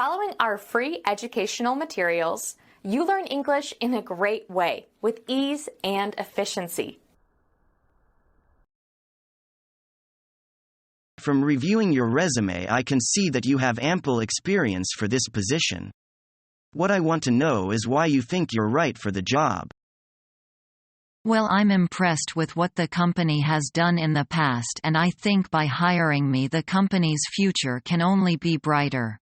Following our free educational materials, you learn English in a great way with ease and efficiency. From reviewing your resume, I can see that you have ample experience for this position. What I want to know is why you think you're right for the job. Well, I'm impressed with what the company has done in the past, and I think by hiring me the company's future can only be brighter.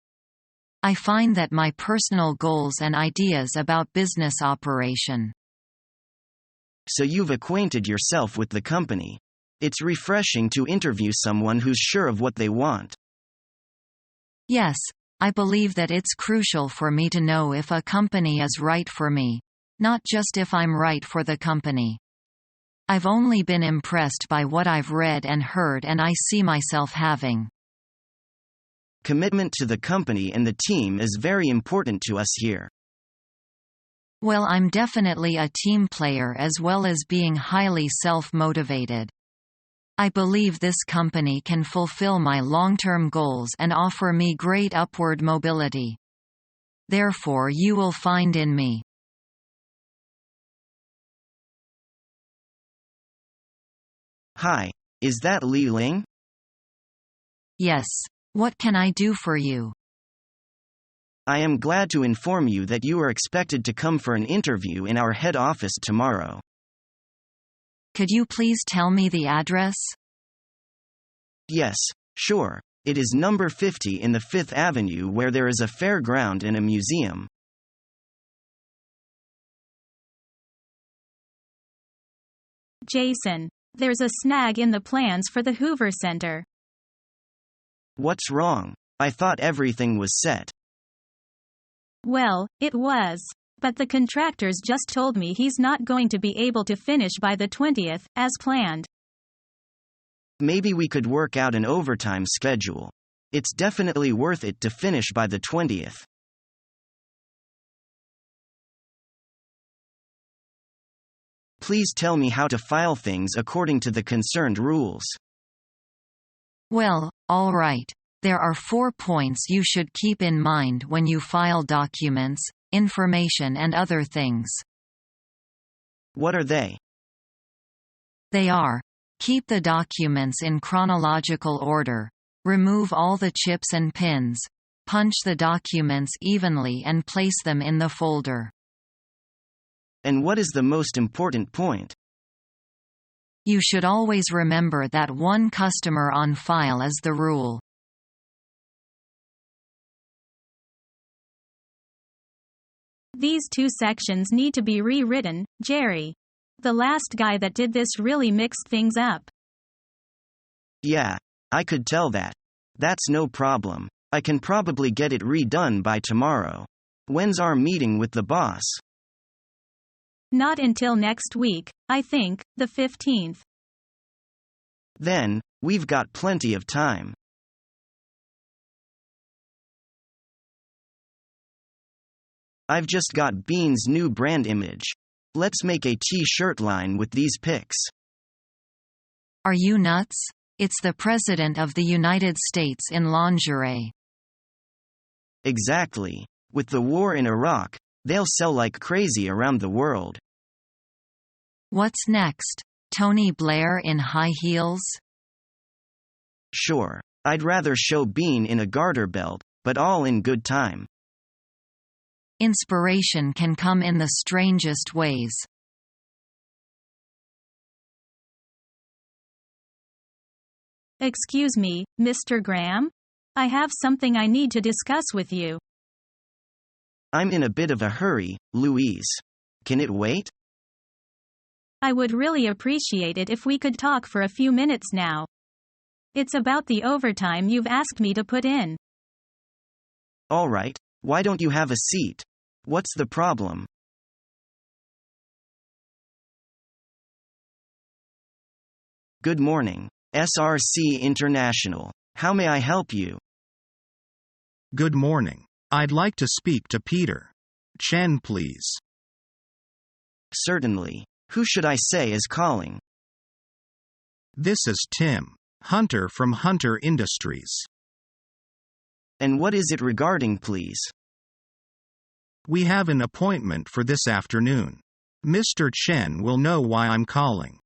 I find that my personal goals and ideas about business operation. So you've acquainted yourself with the company. It's refreshing to interview someone who's sure of what they want. Yes, I believe that it's crucial for me to know if a company is right for me, not just if I'm right for the company. I've only been impressed by what I've read and heard, and I see myself having. Commitment to the company and the team is very important to us here. Well, I'm definitely a team player as well as being highly self-motivated. I believe this company can fulfill my long-term goals and offer me great upward mobility. Therefore, you will find in me. Hi, is that Li Ling? Yes. What can I do for you? I am glad to inform you that you are expected to come for an interview in our head office tomorrow. Could you please tell me the address? Yes, sure. It is number 50 in the 5th Avenue, where there is a fairground and a museum. Jason, there's a snag in the plans for the Hoover Center. What's wrong? I thought everything was set. Well, it was. But the contractors just told me he's not going to be able to finish by the 20th, as planned. Maybe we could work out an overtime schedule. It's definitely worth it to finish by the 20th. Please tell me how to file things according to the concerned rules. Well, all right. There are 4 points you should keep in mind when you file documents, information and other things. What are they? They are: keep the documents in chronological order, remove all the chips and pins, punch the documents evenly and place them in the folder. And what is the most important point? You should always remember that one customer on file is the rule. These 2 sections need to be rewritten, Jerry. The last guy that did this really mixed things up. Yeah, I could tell that. That's no problem. I can probably get it redone by tomorrow. When's our meeting with the boss? Not until next week, I think, the 15th. Then, we've got plenty of time. I've just got Bean's new brand image. Let's make a t-shirt line with these pics. Are you nuts? It's the President of the United States in lingerie. Exactly. With the war in Iraq, they'll sell like crazy around the world. What's next? Tony Blair in high heels? Sure. I'd rather show Bean in a garter belt, but all in good time. Inspiration can come in the strangest ways. Excuse me, Mr. Graham? I have something I need to discuss with you. I'm in a bit of a hurry, Louise. Can it wait? I would really appreciate it if we could talk for a few minutes now. It's about the overtime you've asked me to put in. All right, why don't you have a seat? What's the problem? Good morning, SRC International. How may I help you? Good morning. I'd like to speak to Peter Chen, please. Certainly. Who should I say is calling? This is Tim Hunter from Hunter Industries. And what is it regarding, please? We have an appointment for this afternoon. Mr. Chen will know why I'm calling.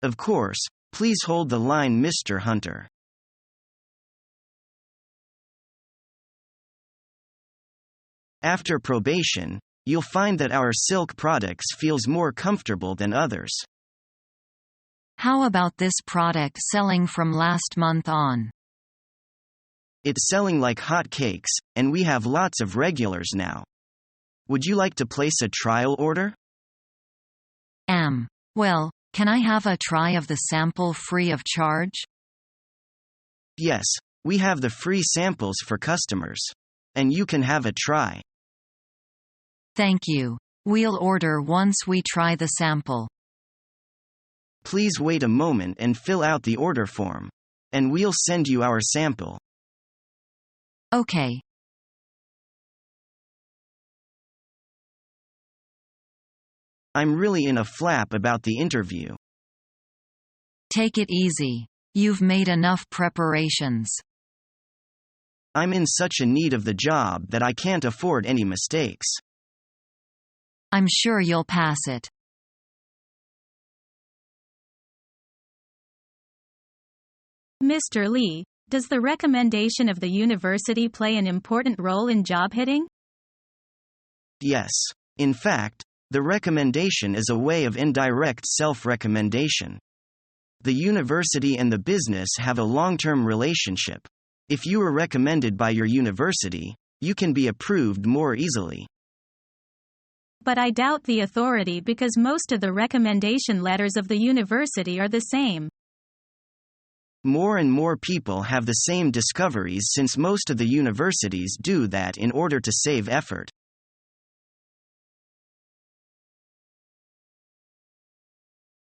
Of course, please hold the line, Mr. Hunter. After probation, you'll find that our silk products feels more comfortable than others. How about this product selling from last month on? It's selling like hotcakes, and we have lots of regulars now. Would you like to place a trial order? Well, can I have a try of the sample free of charge? Yes, we have the free samples for customers. And you can have a try. Thank you. We'll order once we try the sample. Please wait a moment and fill out the order form. And we'll send you our sample. Okay. I'm really in a flap about the interview. Take it easy. You've made enough preparations. I'm in such a need of the job that I can't afford any mistakes. I'm sure you'll pass it. Mr. Lee, does the recommendation of the university play an important role in job hitting? Yes. In fact, the recommendation is a way of indirect self-recommendation. The university and the business have a long-term relationship. If you are recommended by your university, you can be approved more easily. But I doubt the authority because most of the recommendation letters of the university are the same. More and more people have the same discoveries since most of the universities do that in order to save effort.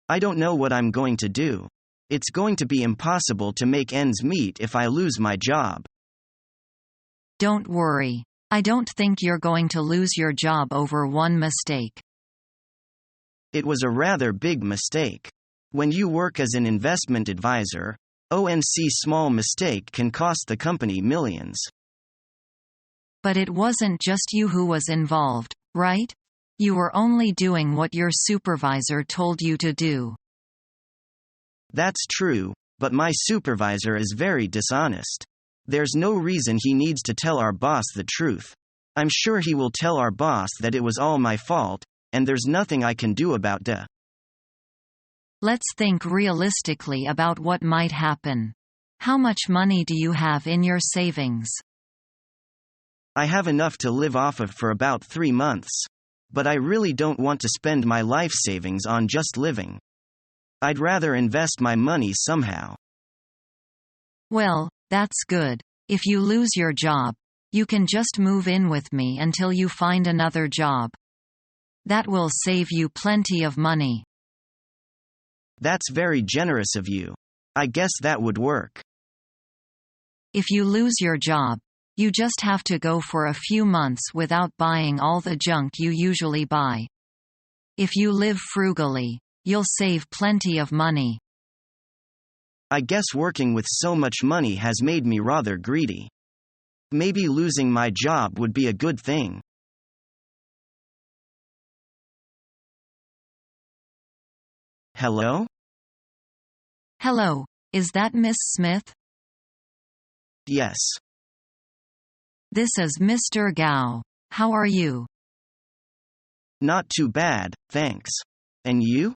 I don't know what I'm going to do. It's going to be impossible to make ends meet if I lose my job. Don't worry. I don't think you're going to lose your job over one mistake. It was a rather big mistake. When you work as an investment advisor, ONC small mistake can cost the company millions. But it wasn't just you who was involved, right? You were only doing what your supervisor told you to do. That's true, but my supervisor is very dishonest. There's no reason he needs to tell our boss the truth. I'm sure he will tell our boss that it was all my fault, and there's nothing I can do about it. Let's think realistically about what might happen. How much money do you have in your savings? I have enough to live off of for about 3 months. But I really don't want to spend my life savings on just living. I'd rather invest my money somehow. Well, that's good. If you lose your job, you can just move in with me until you find another job. That will save you plenty of money. That's very generous of you. I guess that would work. If you lose your job, you just have to go for a few months without buying all the junk you usually buy. If you live frugally, you'll save plenty of money. I guess working with so much money has made me rather greedy. Maybe losing my job would be a good thing. Hello? Hello, is that Miss Smith? Yes. This is Mr. Gao. How are you? Not too bad, thanks. And you?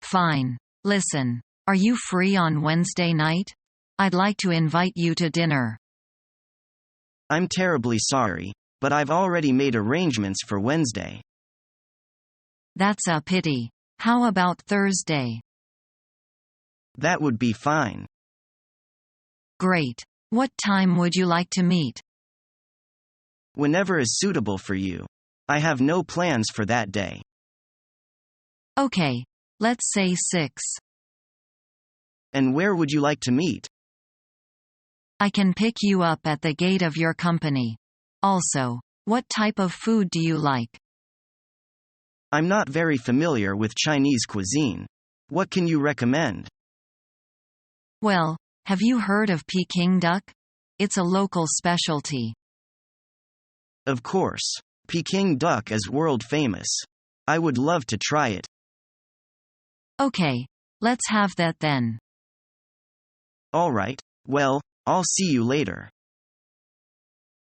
Fine. Listen, are you free on Wednesday night? I'd like to invite you to dinner. I'm terribly sorry, but I've already made arrangements for Wednesday. That's a pity. How about Thursday? That would be fine. Great. What time would you like to meet? Whenever is suitable for you. I have no plans for that day. Okay. Let's say 6. And where would you like to meet? I can pick you up at the gate of your company. Also, what type of food do you like? I'm not very familiar with Chinese cuisine. What can you recommend? Well, have you heard of Peking duck? It's a local specialty. Of course. Peking duck is world famous. I would love to try it. Okay. Let's have that then. Alright, well, I'll see you later.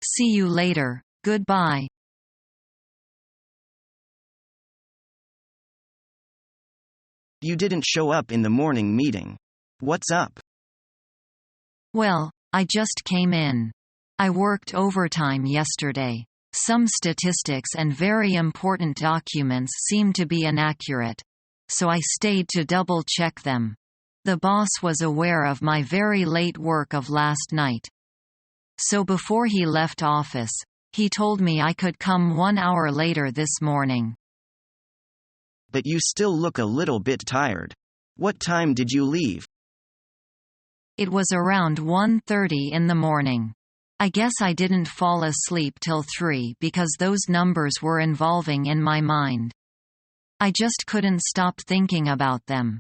See you later. Goodbye. You didn't show up in the morning meeting. What's up? Well, I just came in. I worked overtime yesterday. Some statistics and very important documents seem to be inaccurate. So I stayed to double-check them. The boss was aware of my very late work of last night. So before he left office, he told me I could come 1 hour later this morning. But you still look a little bit tired. What time did you leave? It was around 1:30 in the morning. I guess I didn't fall asleep till 3 because those numbers were involving in my mind. I just couldn't stop thinking about them.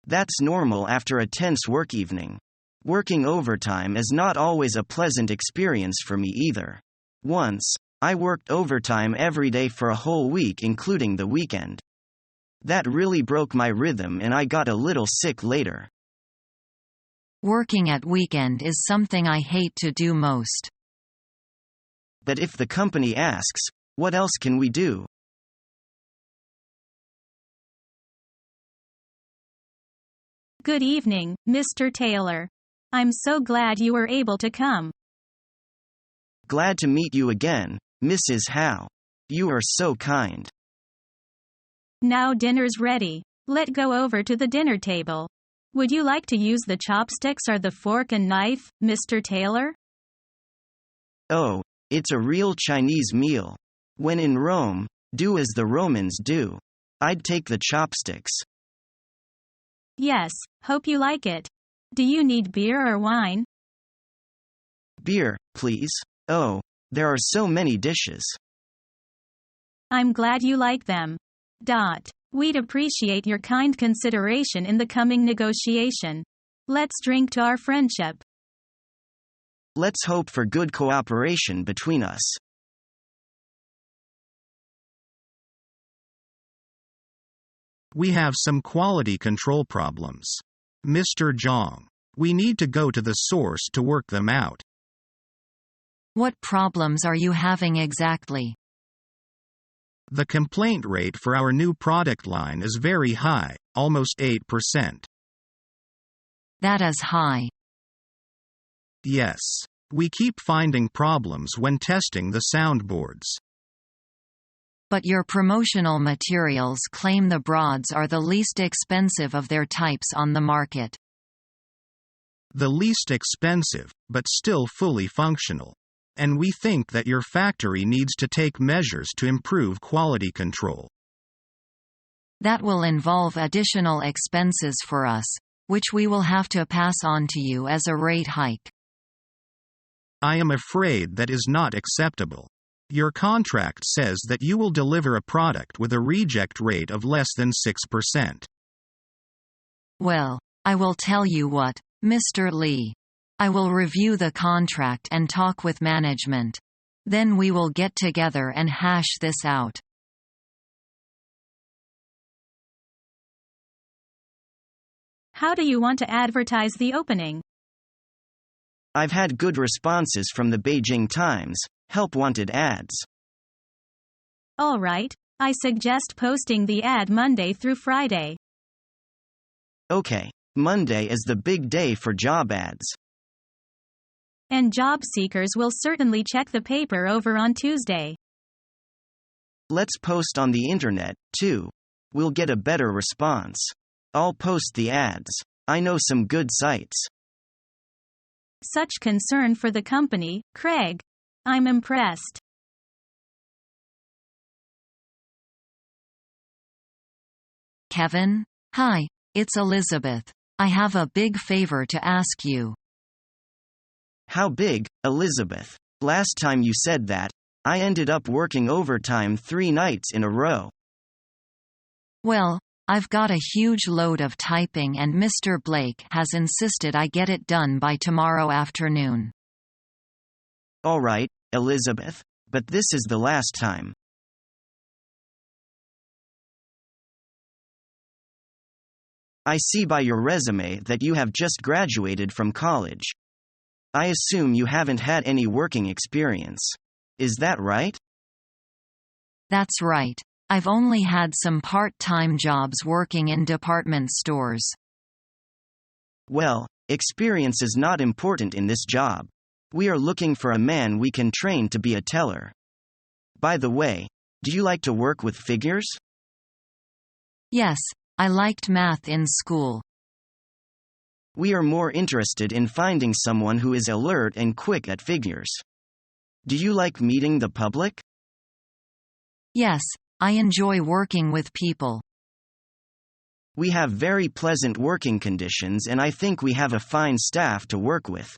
That's normal after a tense work evening. Working overtime is not always a pleasant experience for me either. Once, I worked overtime every day for a whole week including the weekend. That really broke my rhythm and I got a little sick later. Working at weekend is something I hate to do most. But if the company asks, what else can we do? Good evening, Mr. Taylor. I'm so glad you were able to come. Glad to meet you again, Mrs. Howe. You are so kind. Now dinner's ready. Let's go over to the dinner table. Would you like to use the chopsticks or the fork and knife, Mr. Taylor? Oh, it's a real Chinese meal. When in Rome, do as the Romans do. I'd take the chopsticks. Yes, hope you like it. Do you need beer or wine? Beer, please. Oh, there are so many dishes. I'm glad you like them. We'd appreciate your kind consideration in the coming negotiation. Let's drink to our friendship. Let's hope for good cooperation between us. We have some quality control problems. Mr. Zhang. We need to go to the source to work them out. What problems are you having exactly? The complaint rate for our new product line is very high, almost 8%. That is high. Yes. We keep finding problems when testing the soundboards. But your promotional materials claim the Broads are the least expensive of their types on the market. The least expensive, but still fully functional. And we think that your factory needs to take measures to improve quality control. That will involve additional expenses for us, which we will have to pass on to you as a rate hike. I am afraid that is not acceptable. Your contract says that you will deliver a product with a reject rate of less than 6%. Well, I will tell you what, Mr. Lee. I will review the contract and talk with management. Then we will get together and hash this out. How do you want to advertise the opening? I've had good responses from the Beijing Times, help wanted ads. All right, I suggest posting the ad Monday through Friday. Okay, Monday is the big day for job ads. And job seekers will certainly check the paper over on Tuesday. Let's post on the internet, too. We'll get a better response. I'll post the ads. I know some good sites. Such concern for the company, Craig. I'm impressed. Kevin? Hi, it's Elizabeth. I have a big favor to ask you. How big, Elizabeth? Last time you said that, I ended up working overtime 3 nights in a row. Well, I've got a huge load of typing and Mr. Blake has insisted I get it done by tomorrow afternoon. All right, Elizabeth, but this is the last time. I see by your resume that you have just graduated from college. I assume you haven't had any working experience. Is that right? That's right. I've only had some part-time jobs working in department stores. Well, experience is not important in this job. We are looking for a man we can train to be a teller. By the way, do you like to work with figures? Yes, I liked math in school. We are more interested in finding someone who is alert and quick at figures. Do you like meeting the public? Yes, I enjoy working with people. We have very pleasant working conditions and I think we have a fine staff to work with.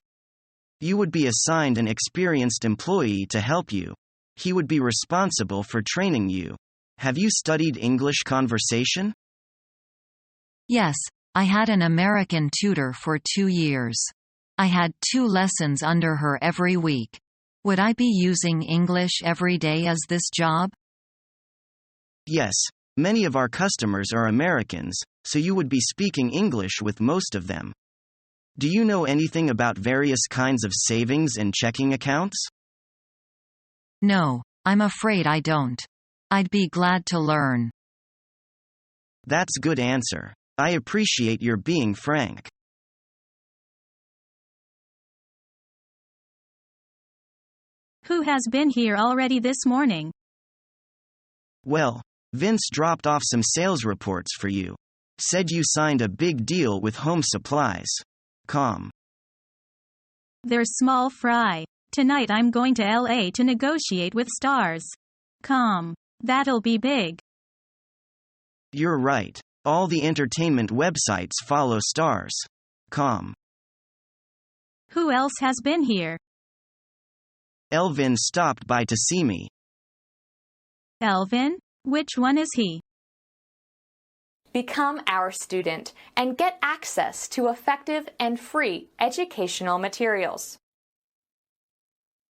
You would be assigned an experienced employee to help you. He would be responsible for training you. Have you studied English conversation? Yes, I had an American tutor for 2 years. I had 2 lessons under her every week. Would I be using English every day as this job? Yes, many of our customers are Americans, so you would be speaking English with most of them. Do you know anything about various kinds of savings and checking accounts? No, I'm afraid I don't. I'd be glad to learn. That's a good answer. I appreciate your being frank. Who has been here already this morning? Well, Vince dropped off some sales reports for you. Said you signed a big deal with Home Supplies. They're small fry. Tonight I'm going to LA to negotiate with Stars. That'll be big. You're right. All the entertainment websites follow Stars. Who else has been here? Elvin stopped by to see me. Elvin? Which one is he? Become our student and get access to effective and free educational materials.